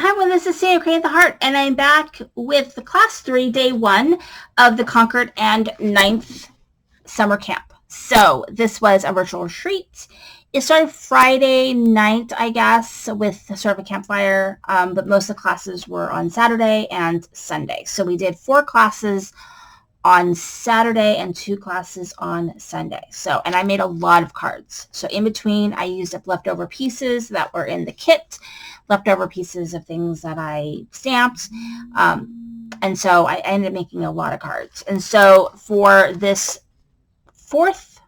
Hi, well, this is Sam, Create the Heart, and I'm back with the Class 3, Day 1 of the Concord and 9th Summer Camp. So this was a virtual retreat. It started Friday night, I guess, with sort of a campfire, but most of the classes were on Saturday and Sunday. So we did 4 classes on Saturday and 2 classes on Sunday. And I made a lot of cards. So in between, I used up leftover pieces that were in the kit, leftover pieces of things that I stamped. And so I ended up making a lot of cards. And so for this fourth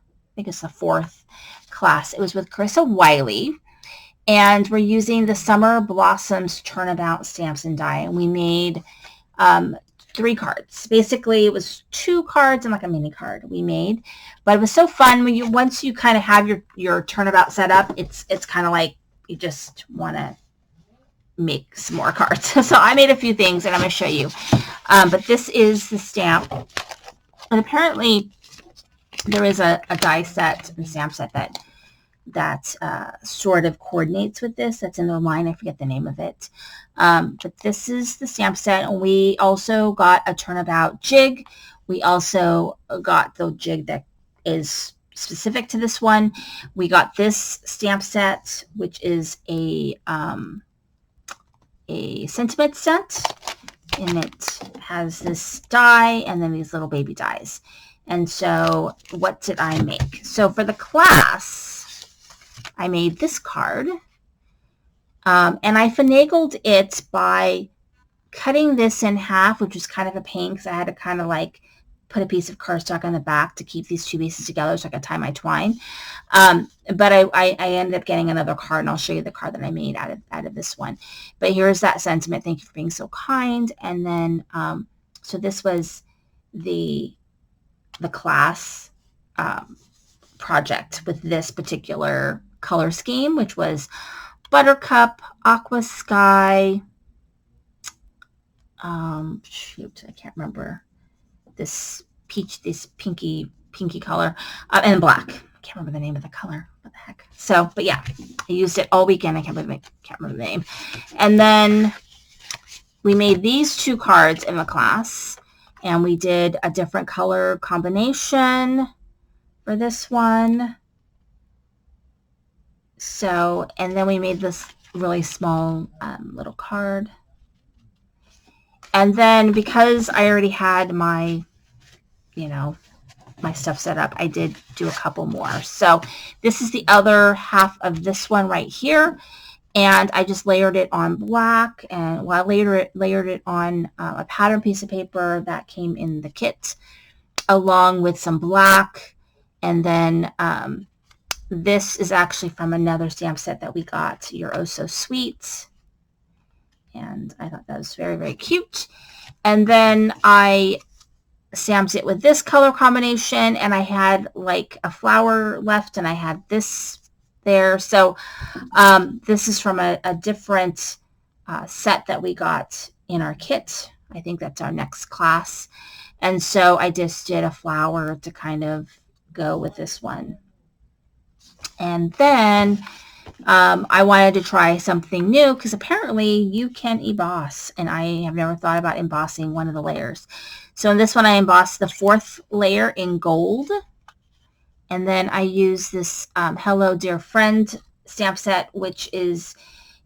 class, it was with Carissa Wiley. And we're using the Summer Blossoms Turnabout stamps and die. And we made 3 cards. Basically, it was 2 cards and like a mini card we made. But it was so fun when once you kind of have your turnabout set up, it's kind of like you just want to make some more cards. So I made a few things and I'm going to show you. But this is the stamp. And apparently there is a die set and stamp set that sort of coordinates with this. That's in the line. I forget the name of it. But this is the stamp set. And we also got a turnabout jig. We also got the jig that is specific to this one. We got this stamp set, which is a sentiment set. And it has this die and then these little baby dies. And so what did I make? So for the class, I made this card, and I finagled it by cutting this in half, which was kind of a pain because I had to kind of like put a piece of cardstock on the back to keep these 2 pieces together so I could tie my twine. But I ended up getting another card, and I'll show you the card that I made out of this one. But here's that sentiment. Thank you for being so kind. And then, so this was the class project with this particular color scheme, which was Buttercup, Aqua Sky, shoot, I can't remember, this pinky color, and black. I can't remember the name of the color. What the heck? So, but yeah, I used it all weekend. I can't remember the name. And then we made these 2 cards in the class, and we did a different color combination for this one. So, and then we made this really small little card. And then because I already had my stuff set up, I did do a couple more. So this is the other half of this one right here. And I just layered it on black, and I layered it on a pattern piece of paper that came in the kit, along with some black. And then this is actually from another stamp set that we got, You're Oh So Sweet. And I thought that was very, very cute. And then I stamped it with this color combination, and I had like a flower left, and I had this there. So this is from a different set that we got in our kit. I think that's our next class. And so I just did a flower to kind of go with this one. And then I wanted to try something new because apparently you can emboss, and I have never thought about embossing one of the layers. So in this one, I embossed the 4th layer in gold. And then I use this Hello Dear Friend stamp set, which is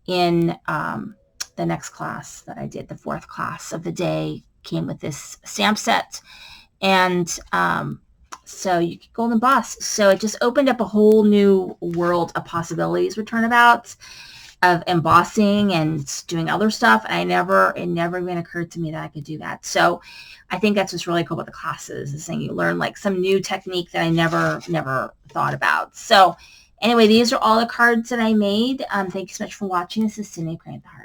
in the next class that I did. The 4th class of the day came with this stamp set. And so you could gold emboss. So it just opened up a whole new world of possibilities with turnabouts, of embossing and doing other stuff. And it never even occurred to me that I could do that. So I think that's what's really cool about the classes, is saying you learn like some new technique that I never thought about. So anyway, these are all the cards that I made. Thank you so much for watching. This is Cindy, Create the Heart.